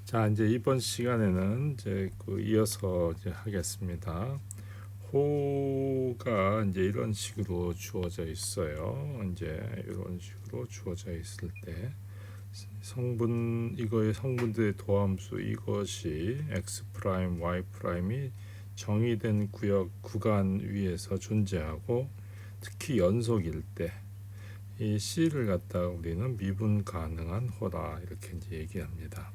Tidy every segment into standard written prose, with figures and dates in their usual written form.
자, 이제 이번 시간에는 이제 이어서 이제 하겠습니다. 호가 이제 이런 식으로 주어져 있어요. 이제 이런 식으로 주어져 있을 때 이거의 성분들의 도함수 이것이 x 프라임, y 프라임이 정의된 구간 위에서 존재하고 특히 연속일 때 이 c를 갖다가 우리는 미분 가능한 호다 이렇게 이제 얘기합니다.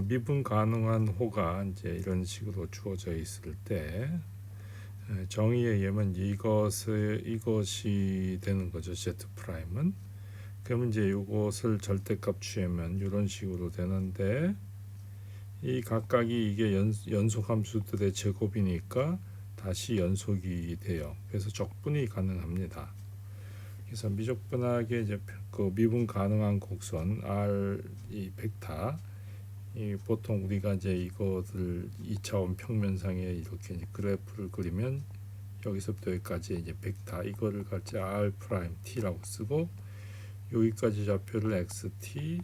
미분 가능한 호가 이제 이런 식으로 주어져 있을 때 정의에 의하면 이것이 되는 거죠. Z 프라임은. 그러면 이제 이것을 절대값 취하면 이런 식으로 되는데 이 각각이 이게 연속 함수들의 제곱이니까 다시 연속이 돼요. 그래서 적분이 가능합니다. 그래서 미적분하게 이제 그 미분 가능한 곡선 R 이 벡터 보통 우리가 이제 이것을 2차원 평면상에 이렇게 이제 그래프를 그리면 여기서부터 여기까지 이제 벡터 이거를 같이 R 프라임 T라고 쓰고 여기까지 좌표를 XT,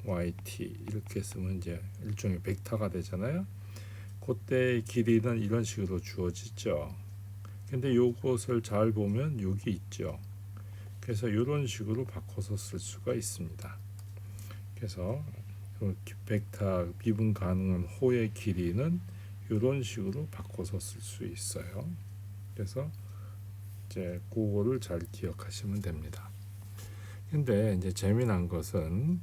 YT 이렇게 쓰면 이제 일종의 벡터가 되잖아요. 그때의 길이는 이런 식으로 주어지죠. 근데 요것을 잘 보면 여기 있죠. 그래서 이런 식으로 바꿔서 쓸 수가 있습니다. 그래서 벡터 미분 가능한 호의 길이는 이런 식으로 바꿔서 쓸 수 있어요. 그래서 이제 그거를 잘 기억하시면 됩니다. 근데 이제 재미난 것은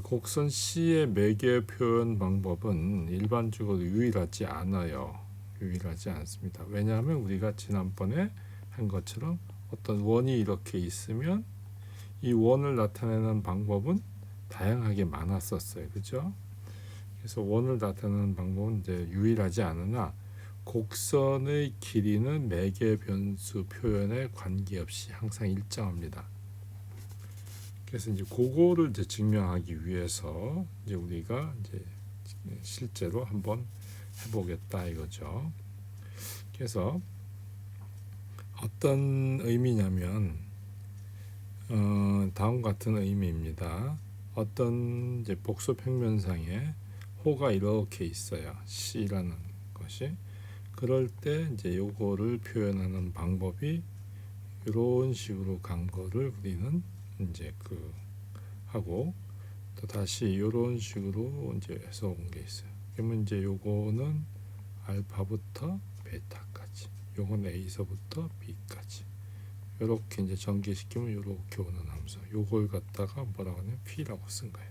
곡선 C의 매개 표현 방법은 일반적으로 유일하지 않아요. 유일하지 않습니다. 왜냐하면 우리가 지난번에 한 것처럼 어떤 원이 이렇게 있으면 이 원을 나타내는 방법은 다양하게 많았었어요. 그죠? 그래서 원을 나타내는 방법은 이제 유일하지 않으나 곡선의 길이는 매개 변수 표현에 관계없이 항상 일정합니다. 그래서 이제 그거를 이제 증명하기 위해서 이제 우리가 이제 실제로 한번 해보겠다 이거죠. 그래서 어떤 의미냐면 다음 같은 의미입니다. 어떤 이제 복수 평면상에 호가 이렇게 있어요. C라는 것이. 그럴 때 이제 요거를 표현하는 방법이 이런 식으로 간 거를 우리는 이제 하고 또 다시 이런 식으로 이제 해서 온 게 있어요. 그러면 이제 요거는 알파부터 베타까지, 요건 A서부터 B까지. 이렇게 이제 전개시키면 이렇게 오는 함수. 요걸 갖다가 뭐라고 하냐면 P라고 쓴 거예요.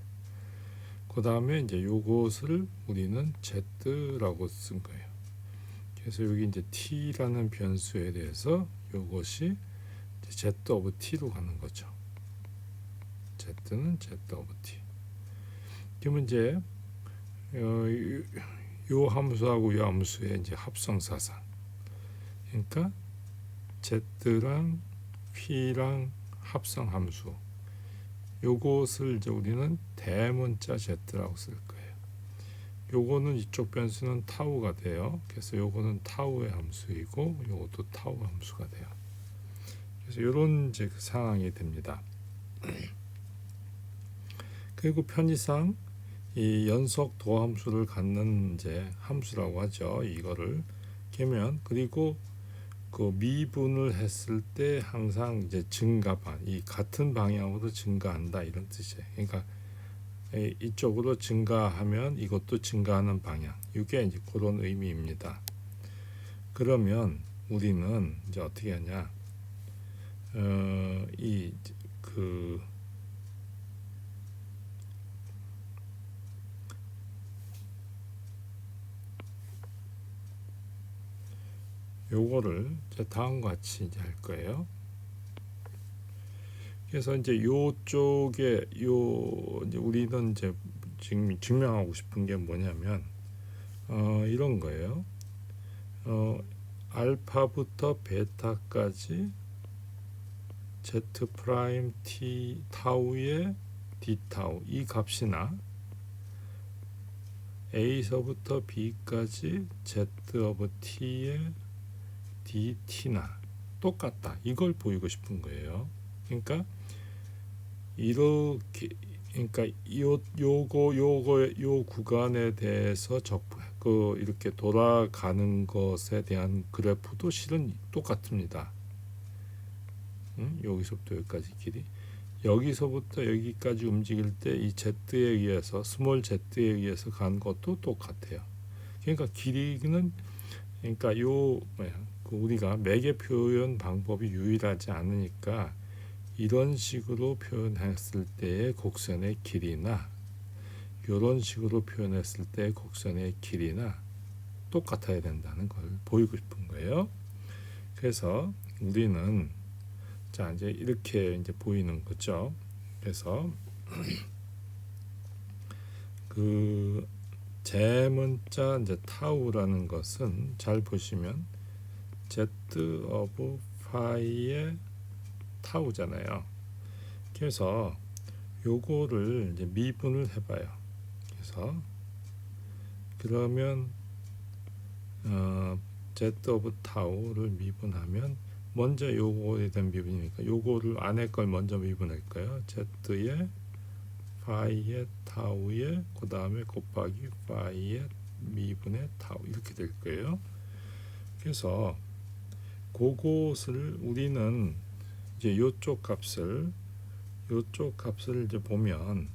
그 다음에 이제 요것을 우리는 Z라고 쓴 거예요. 그래서 여기 이제 T라는 변수에 대해서 요것이 Z 오브 T로 가는 거죠. Z는 Z 오브 T. 그러면 이제 요 함수하고 요 함수의 이제 합성사상. 그러니까 Z랑 P랑 합성함수. 요것을 이제 우리는 대문자 Z라고 쓸 거예요. 요거는 이쪽 변수는 타우가 돼요. 그래서 요거는 타우의 함수이고 요것도 타우 함수가 돼요. 그래서 이런 이제 상황이 됩니다. 그리고 편의상 이 연속 도함수를 갖는 이제 함수라고 하죠. 이거를 개면 그리고 그 미분을 했을 때 항상 이제 증가반 이 같은 방향으로 증가한다 이런 뜻이에요. 그러니까 이쪽으로 증가하면 이것도 증가하는 방향. 이게 이제 그런 의미입니다. 그러면 우리는 이제 어떻게 하냐? 요거를 이제 다음과 같이 이제 할 거예요. 그래서 이제 요쪽에 이제 우리는 이제 지금 증명하고 싶은 게 뭐냐면 이런 거예요. 알파부터 베타까지 Z 프라임 T 타우의 D 타우 이 값이나 A서부터 B까지 Z 오브 T의 DT나 똑같다. 이걸 보이고 싶은 거예요. 그러니까 이렇게 그러니까 요 구간에 대해서 이렇게 돌아가는 것에 대한 그래프도 실은 똑같습니다. 여기서부터 여기까지 길이, 여기서부터 여기까지 움직일 때 이 Z에 의해서 스몰 Z에 의해서 간 것도 똑같아요. 그러니까 길이는, 그러니까 우리가 맥의 표현 방법이 유일하지 않으니까 이런 식으로 표현했을 때의 곡선의 길이나 이런 식으로 표현했을 때의 곡선의 길이나 똑같아야 된다는 걸 보이고 싶은 거예요. 그래서 우리는 자 이제 이렇게 이제 보이는 거죠. 그래서 그 제문자 이제 타우라는 것은 잘 보시면 Z of phi의 타우잖아요. 그래서 요거를 이제 미분을 해봐요. 그래서 그러면 Z of 타우를 미분하면 먼저 요거에 대한 미분이니까 요거를 안에 걸 먼저 미분할까요? Z의 파이의 타우의 그 다음에 곱하기 파이의 미분의 타우 이렇게 될 거예요. 그래서 그것을 우리는 이제 요쪽 값을 이제 보면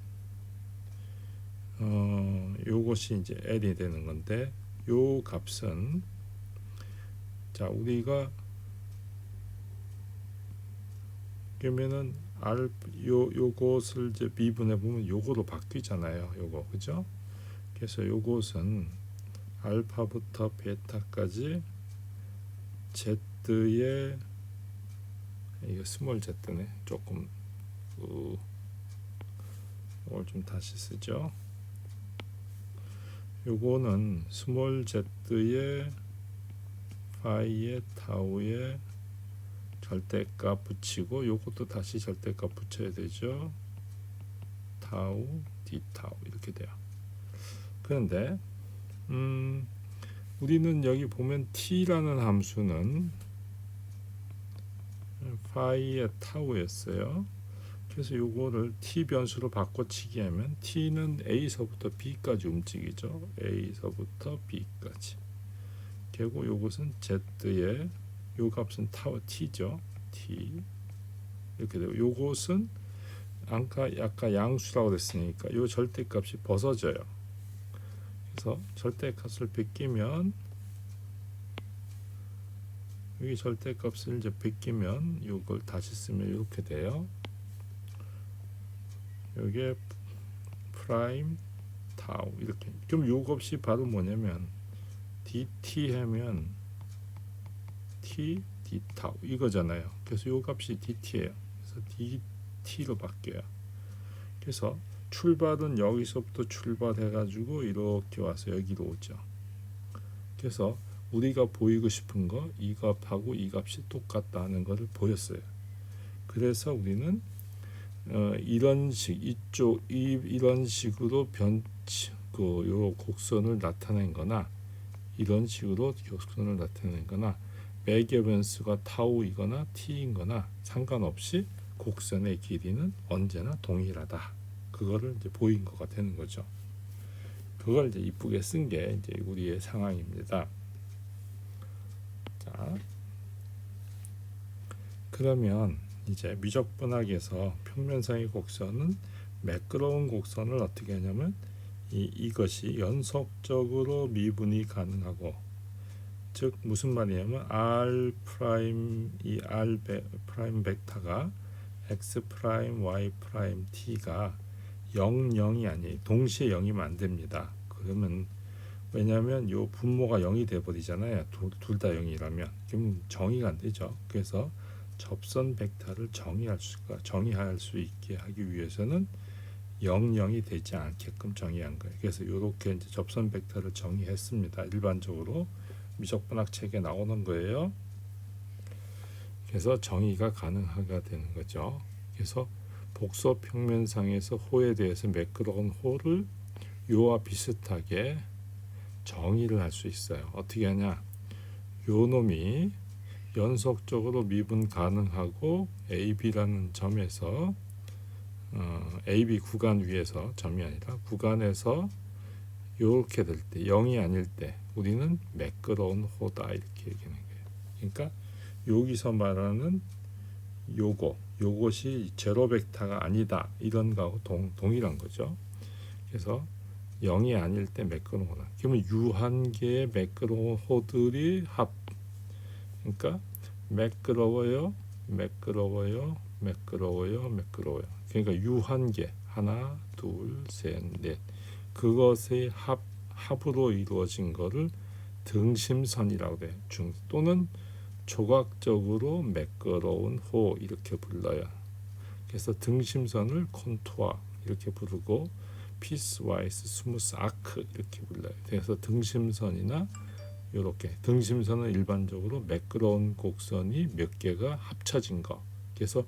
요것이 이제 L이 되는 건데 요 값은 자 우리가 그러면은 요것을 이제 미분해 보면 요거로 바뀌잖아요. 요거 그죠? 그래서 요것은 알파부터 베타까지 Z의 이거 스몰 Z네. 조금 이걸 좀 다시 쓰죠. 요거는 스몰 Z의 파이의 타우의 절대값 붙이고 요것도 다시 절대값 붙여야 되죠. 타우 d 타우 이렇게 돼요. 그런데 우리는 여기 보면 t라는 함수는 파이의 타우였어요. 그래서 요거를 t 변수로 바꿔치기 하면 t는 a서부터 b까지 움직이죠. a서부터 b까지. 결국 요것은 z의 요 값은 타워 t죠. t 이렇게 되고 요것은 아까 양수라고 그랬으니까 요 절대값이 벗어져요. 그래서 절대값을 베끼면 여기 절대값을 이제 베끼면 요걸 다시 쓰면 이렇게 돼요. 요게 프라임 타우 이렇게. 그럼 요 값이 바로 뭐냐면 dt 하면 t d 타우 이거잖아요. 그래서 요 값이 dt예요. 그래서 dt로 바뀌어요. 그래서 출발은 여기서부터 출발해 가지고 이렇게 와서 여기로 오죠. 그래서 우리가 보이고 싶은 거 이 값하고 이 값이 똑같다는 것을 보였어요. 그래서 우리는 이런 식으로 요 곡선을 나타낸거나 이런 식으로 곡선을 나타낸거나 맥의 변수가 타우이거나 t이거나 상관없이 곡선의 길이는 언제나 동일하다. 그거를 이제 보인 거가 되는 거죠. 그걸 이제 이쁘게 쓴 게 이제 우리의 상황입니다. 자, 그러면 이제 미적분학에서 평면상의 곡선은 매끄러운 곡선을 어떻게 하냐면 이것이 연속적으로 미분이 가능하고, 즉 무슨 말이냐면 R 프라임 이 R 프라임 벡터가 X 프라임 Y 프라임 T가 0, 0이 아니에요. 동시에 0이면 안 됩니다. 그러면 왜냐하면 요 분모가 0이 돼 버리잖아요. 둘 다 0이라면 그럼 정의가 안 되죠. 그래서 접선 벡터를 정의할 수 있게 하기 위해서는 0, 0이 되지 않게끔 정의한 거예요. 그래서 이렇게 이제 접선 벡터를 정의했습니다. 일반적으로 미적분학 책에 나오는 거예요. 그래서 정의가 가능하게 되는 거죠. 그래서 복서 평면상에서 호에 대해서 매끄러운 호를 요와 비슷하게 정의를 할 수 있어요. 어떻게 하냐? 요 놈이 연속적으로 미분 가능하고 AB라는 점에서 AB 구간 위에서 점이 아니라 구간에서 이렇게 될 때 0이 아닐 때 우리는 매끄러운 호다 이렇게 얘기하는 거예요. 그러니까 여기서 말하는 요것이 제로 벡터가 아니다 이런 거하고 동일한 거죠. 그래서 0이 아닐 때 매끄러운 호다. 그러면 유한 개의 매끄러운 호들이 합. 그러니까 매끄러워요, 매끄러워요, 매끄러워요, 매끄러워요. 그러니까 유한 개 하나, 둘, 셋, 넷 그것의 합으로 이루어진 거를 등심선이라고 해요. 또는 조각적으로 매끄러운 호 이렇게 불러요. 그래서 등심선을 콘투어 이렇게 부르고 피스와이스 스무스 아크 이렇게 불러요. 그래서 등심선이나 이렇게 등심선은 일반적으로 매끄러운 곡선이 몇 개가 합쳐진 거. 그래서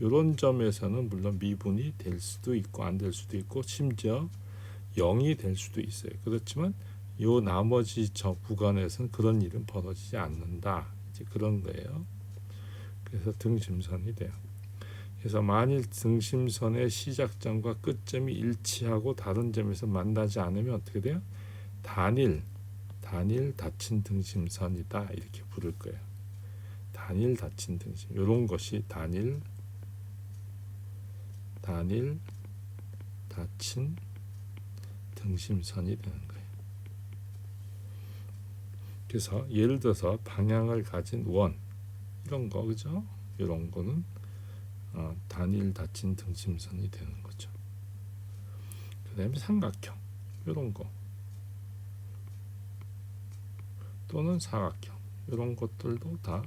이런 점에서는 물론 미분이 될 수도 있고 안 될 수도 있고 심지어 0이 될 수도 있어요. 그렇지만 요 나머지 저 구간에서는 그런 일은 벌어지지 않는다. 이제 그런 거예요. 그래서 등심선이 돼요. 그래서 만일 등심선의 시작점과 끝점이 일치하고 다른 점에서 만나지 않으면 어떻게 돼요? 단일 닫힌 등심선이다 이렇게 부를 거예요. 단일 닫힌 등심. 이런 것이 단일 닫힌 등심선이 되는 거예요. 그래서 예를 들어서 방향을 가진 원 이런 거 그죠? 이런 거는 단일 닫힌 등심선이 되는 거죠. 그다음에 삼각형 이런 거 또는 사각형 이런 것들도 다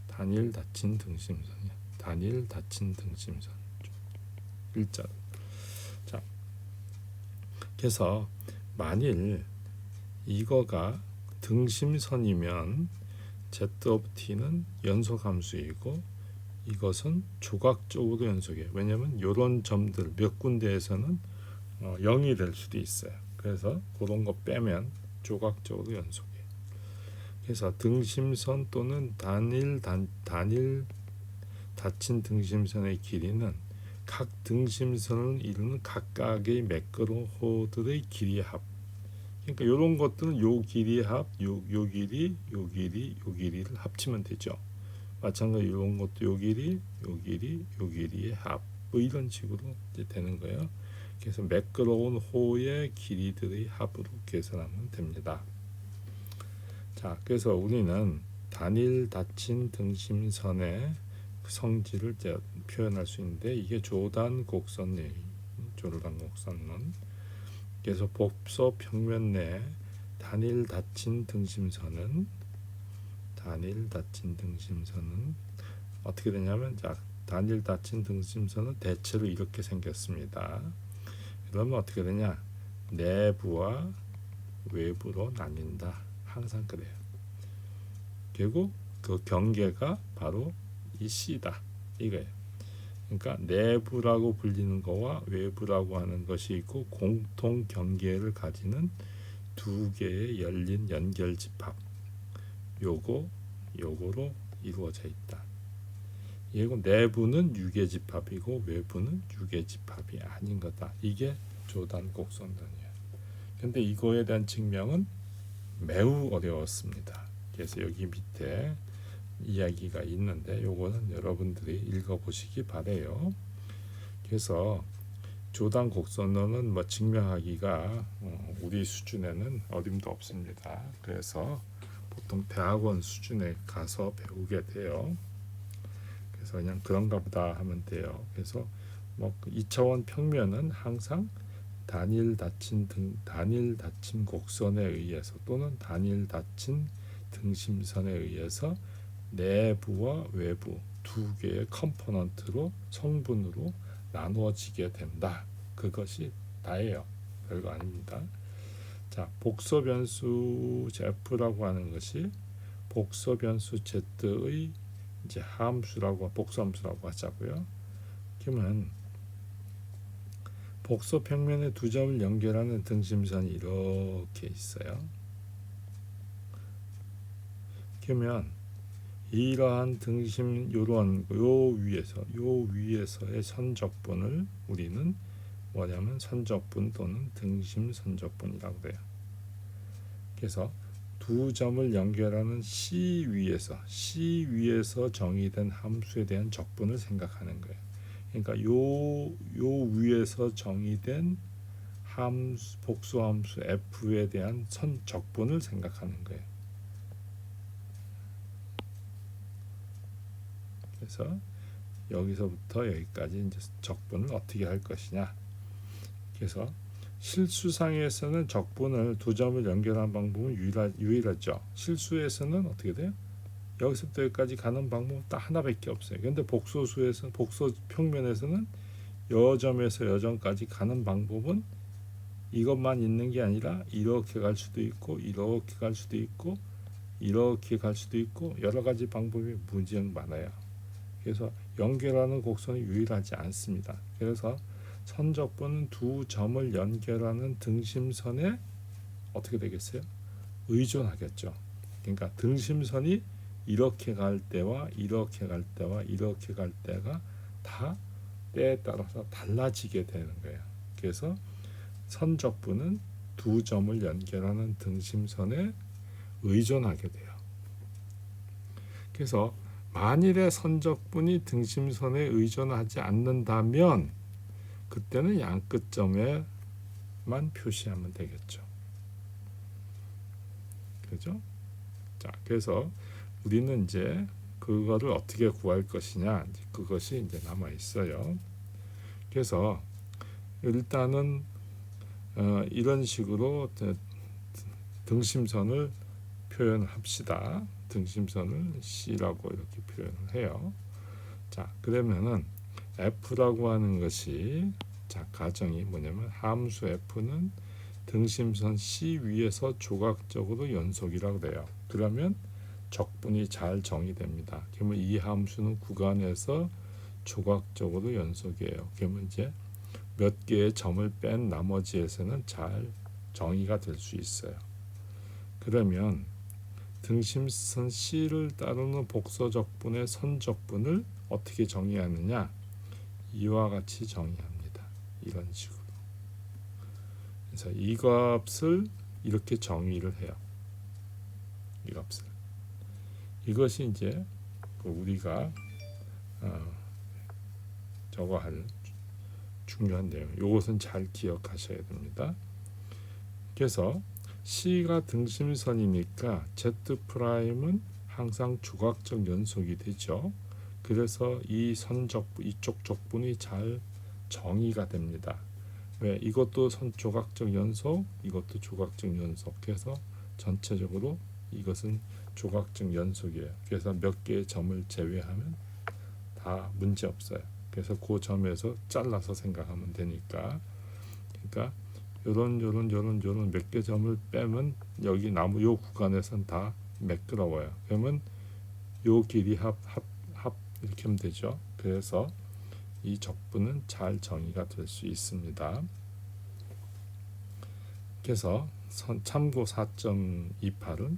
단일 닫힌 등심선이야. 단일 닫힌 등심선 일자로. 자, 그래서 만일 이거가 등심선이면 z of t는 연속함수이고 이것은 조각적으로 연속이에요. 왜냐하면 이런 점들 몇 군데에서는 0이 될 수도 있어요. 그래서 그런 거 빼면 조각적으로 연속이에요. 그래서 등심선 또는 단일 닫힌 등심선의 길이는 각 등심선을 이루는 각각의 매끄러운 호들의 길이의 합. 그러니까 이런 것들은 요 길이의 합, 요 길이, 요 길이, 요 길이를 합치면 되죠. 마찬가지로 이런 것도 요 길이, 요 길이, 요 길이의 합. 뭐 이런 식으로 이제 되는 거예요. 그래서 매끄러운 호의 길이들의 합으로 계산하면 됩니다. 자, 그래서 우리는 단일 닫힌 등심선의 성질을 표현할 수 있는데 이게 조단 곡선론. 그래서 복서 평면 내 단일 닫힌 등심선은 어떻게 되냐면 자, 단일 닫힌 등심선은 대체로 이렇게 생겼습니다. 그러면 어떻게 되냐? 내부와 외부로 나뉜다. 항상 그래요. 결국 그 경계가 바로 이 C다. 이거예요. 그러니까 내부라고 불리는 거와 외부라고 하는 것이 있고 공통 경계를 가지는 두 개의 열린 연결 집합. 요거로 이루어져 있다. 이거 내부는 유계 집합이고 외부는 유계 집합이 아닌 거다. 이게 조단 곡선론이에요. 근데 이거에 대한 증명은 매우 어려웠습니다. 그래서 여기 밑에 이야기가 있는데 요거는 여러분들이 읽어보시기 바래요. 그래서 조단 곡선론은 뭐 증명하기가 우리 수준에는 어림도 없습니다. 그래서 보통 대학원 수준에 가서 배우게 돼요. 그래서 그냥 그런가 보다 하면 돼요. 그래서 뭐 2차원 평면은 항상 단일 닫힌 곡선에 의해서 또는 단일 닫힌 등심선에 의해서 내부와 외부 두 개의 컴포넌트로 성분으로 나누어지게 된다. 그것이 다예요. 별거 아닙니다. 자, 복소 변수 F라고 하는 것이 복소 변수 Z의 이제 함수라고 복소함수라고 하자고요. 그러면 복소 평면의 두 점을 연결하는 등심선이 이렇게 있어요. 그러면 이러한 등심 요런 요 위에서의 선적분을 우리는 뭐냐면 선적분 또는 등심 선적분이라고 그래요. 그래서 두 점을 연결하는 C 위에서 정의된 함수에 대한 적분을 생각하는 거예요. 그러니까 요 위에서 정의된 함수, 복수함수 f에 대한 선적분을 생각하는 거예요. 그래서 여기서부터 여기까지 이제 적분을 어떻게 할 것이냐. 그래서 실수상에서는 적분을 두 점을 연결하는 방법은 유일하죠. 실수에서는 어떻게 돼요? 여기서부터 여기까지 가는 방법은 딱 하나밖에 없어요. 그런데 복소 평면에서는 여점에서 여점까지 가는 방법은 이것만 있는 게 아니라 이렇게 갈 수도 있고 이렇게 갈 수도 있고 이렇게 갈 수도 있고 여러 가지 방법이 무지하게 많아요. 그래서 연결하는 곡선이 유일하지 않습니다. 그래서 선적분은 두 점을 연결하는 등심선에 어떻게 되겠어요? 의존하겠죠. 그러니까 등심선이 이렇게 갈 때와 이렇게 갈 때와 이렇게 갈 때가 다 때에 따라서 달라지게 되는 거예요. 그래서 선적분은 두 점을 연결하는 등심선에 의존하게 돼요. 그래서 만일에 선적분이 등심선에 의존하지 않는다면 그때는 양끝점에만 표시하면 되겠죠. 그죠? 자, 그래서 우리는 이제 그거를 어떻게 구할 것이냐, 그것이 이제 남아 있어요. 그래서 일단은 이런 식으로 등심선을 표현합시다. 등심선을 C라고 이렇게 표현을 해요. 자, 그러면은 F라고 하는 것이 자, 가정이 뭐냐면 함수 F는 등심선 C 위에서 조각적으로 연속이라고 돼요. 그러면 적분이 잘 정의됩니다. 그러면 이 함수는 구간에서 조각적으로 연속이에요. 그러면 이제 몇 개의 점을 뺀 나머지에서는 잘 정의가 될 수 있어요. 그러면 등심선 C를 따르는 복소적분의 선적분을 어떻게 정의하느냐? 이와 같이 정의합니다. 이런 식으로. 그래서 이 값을 이렇게 정의를 해요. 이 값을. 이것이 이제 우리가 저거 할 중요한 내용. 이것은 잘 기억하셔야 됩니다. 그래서 C가 등심선이니까 Z''은 항상 조각적 연속이 되죠. 그래서 이 이쪽 적분이 잘 정의가 됩니다. 왜? 이것도 조각적 연속, 이것도 조각적 연속. 그래서 전체적으로 이것은 조각적 연속이에요. 그래서 몇 개의 점을 제외하면 다 문제 없어요. 그래서 그 점에서 잘라서 생각하면 되니까. 그러니까 요런 몇 개 점을 빼면 여기 요 구간에선 다 매끄러워요. 그러면 요 길이 합 이렇게 하면 되죠. 그래서 이 적분은 잘 정의가 될 수 있습니다. 그래서 참고 4.28은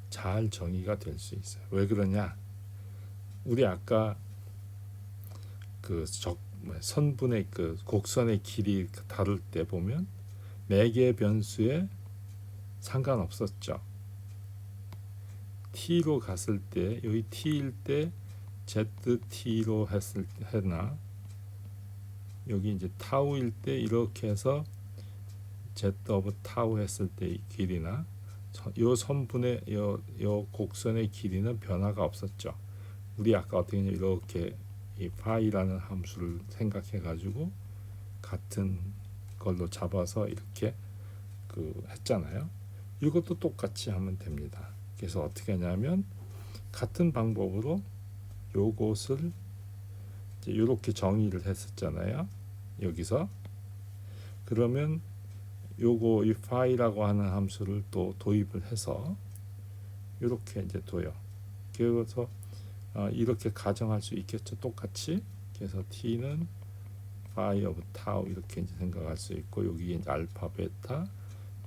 잘 정의가 될 수 있어요. 왜 그러냐? 우리 아까 그 선분의 그 곡선의 길이 다룰 때 보면 4개의 변수에 상관없었죠. t로 갔을 때 여기 t일 때 zt로 했나 여기 이제 타우일 때 이렇게 해서 z 오브 타우 했을 때의 길이나 요 선분의 요 곡선의 길이는 변화가 없었죠. 우리 아까 어떻게 했냐 이렇게 이 파이라는 함수를 생각해 가지고 같은 걸로 잡아서 이렇게 했잖아요. 이것도 똑같이 하면 됩니다. 그래서 어떻게 하냐면 같은 방법으로 요것을 이렇게 정의를 했었잖아요. 여기서 그러면 요거 이 파이라고 하는 함수를 또 도입을 해서 이렇게 이제 둬요. 그래서 이렇게 가정할 수 있겠죠. 똑같이. 그래서 t는 파이 오브 타우 이렇게 이제 생각할 수 있고 여기 이제 알파 베타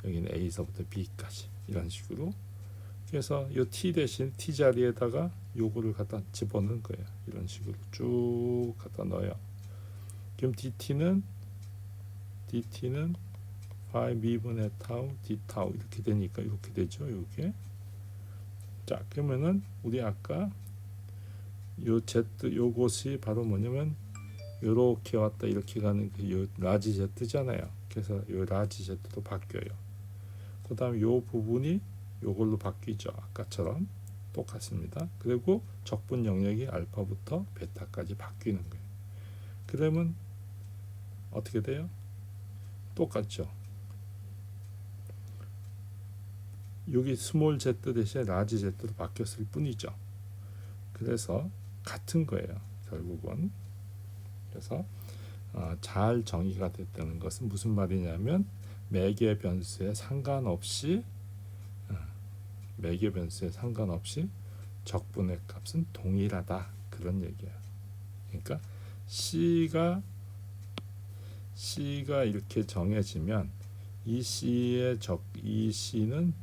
여기는 a서부터 b까지 이런 식으로 그래서 이 t 대신 t 자리에다가 요거를 갖다 집어넣는 거예요. 이런 식으로 쭉 갖다 넣어요. 그럼 dt는 5미분의 타우 d 타우 이렇게 되니까 이렇게 되죠. 요게. 자, 그러면은 우리 아까 요 z 요것이 바로 뭐냐면 요렇게 왔다 이렇게 가는 그 요 라지 z잖아요. 그래서 요 라지 z로 바뀌어요. 그다음에 요 부분이 요걸로 바뀌죠. 아까처럼 똑같습니다. 그리고 적분 영역이 알파부터 베타까지 바뀌는 거예요. 그러면 어떻게 돼요? 똑같죠. 여기 스몰 z 대신에 라지 z로 바뀌었을 뿐이죠. 그래서 같은 거예요. 결국은. 그래서 잘 정의가 됐다는 것은 무슨 말이냐면 매개 변수에 상관없이 적분의 값은 동일하다 그런 얘기예요. 그러니까 C가 이렇게 정해지면 이 C는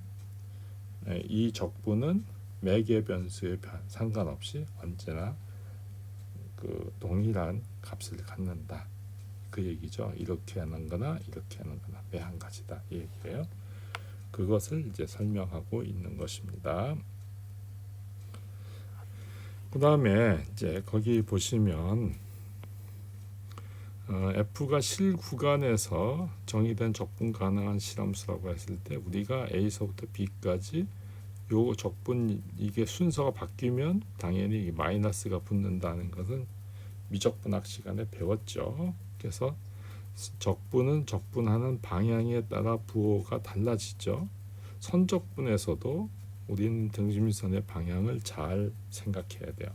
이 적분은 매개 변수에 상관없이 언제나 그 동일한 값을 갖는다 그 얘기죠. 이렇게 하는 거나 이렇게 하는 거나 매한 가지다 이 얘기예요. 그것을 이제 설명하고 있는 것입니다. 그 다음에 이제 거기 보시면 F가 실 구간에서 정의된 적분 가능한 실함수라고 했을 때 우리가 A서부터 B까지 요 적분 이게 순서가 바뀌면 당연히 마이너스가 붙는다는 것은 미적분학 시간에 배웠죠. 그래서 적분은 적분하는 방향에 따라 부호가 달라지죠. 선적분에서도 우리는 등심선의 방향을 잘 생각해야 돼요.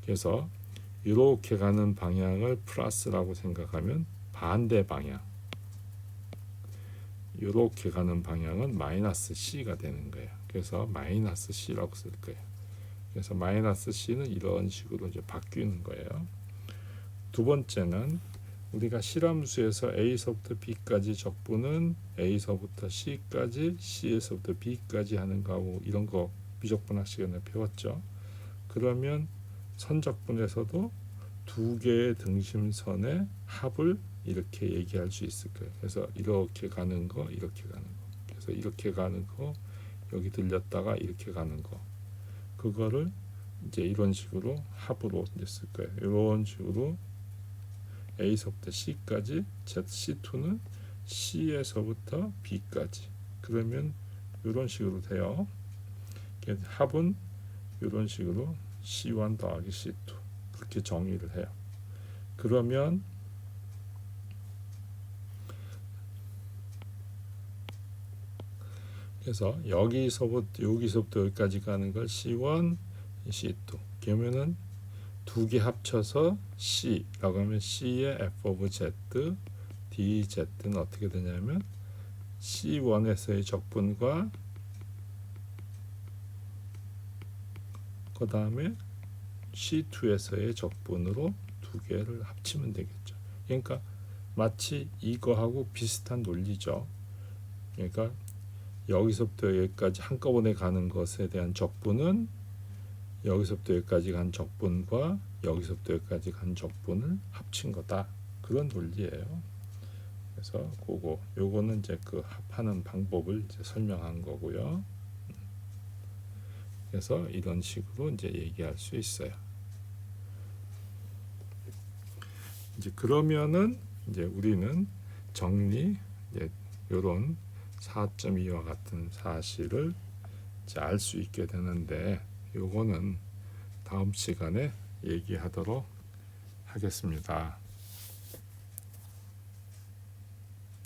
그래서 이렇게 가는 방향을 플러스라고 생각하면 반대 방향, 이렇게 가는 방향은 마이너스 C가 되는 거예요. 그래서 마이너스 C라고 쓸 거예요. 그래서 마이너스 C는 이런 식으로 이제 바뀌는 거예요. 두 번째는 우리가 실함수에서 A서부터 B까지 적분은 A서부터 C까지, C에서부터 B까지 하는 거하고 이런 거 미적분학 시간에 배웠죠. 그러면 선적분에서도 두 개의 등심선의 합을 이렇게 얘기할 수 있을 거예요. 그래서 이렇게 가는 거, 이렇게 가는 거. 그래서 이렇게 가는 거, 여기 들렸다가 이렇게 가는 거. 그거를 이제 이런 식으로 합으로 이제 쓸 거예요. 이런 식으로 A서부터 C까지, ZC2는 C에서부터 B까지. 그러면 이런 식으로 돼요. 합은 이런 식으로 C1 더하기 C2 그렇게 정의를 해요. 그러면 그래서 여기서부터 여기까지 가는 걸 C1, C2 그러면은 두 개 합쳐서 C라고 하면 C의 f of z, dz는 어떻게 되냐면 C1에서의 적분과 그 다음에 C2에서의 적분으로 두 개를 합치면 되겠죠. 그러니까 마치 이거하고 비슷한 논리죠. 그러니까 여기서부터 여기까지 한꺼번에 가는 것에 대한 적분은 여기서부터 여기까지 간 적분과 여기서부터 여기까지 간 적분을 합친 거다. 그런 논리예요. 그래서 요거는 이제 그 합하는 방법을 이제 설명한 거고요. 그래서 이런 식으로 이제 얘기할 수 있어요. 이제 그러면은 이제 우리는 정리 이제 요런 4.2와 같은 사실을 이제 알 수 있게 되는데 요거는 다음 시간에 얘기하도록 하겠습니다.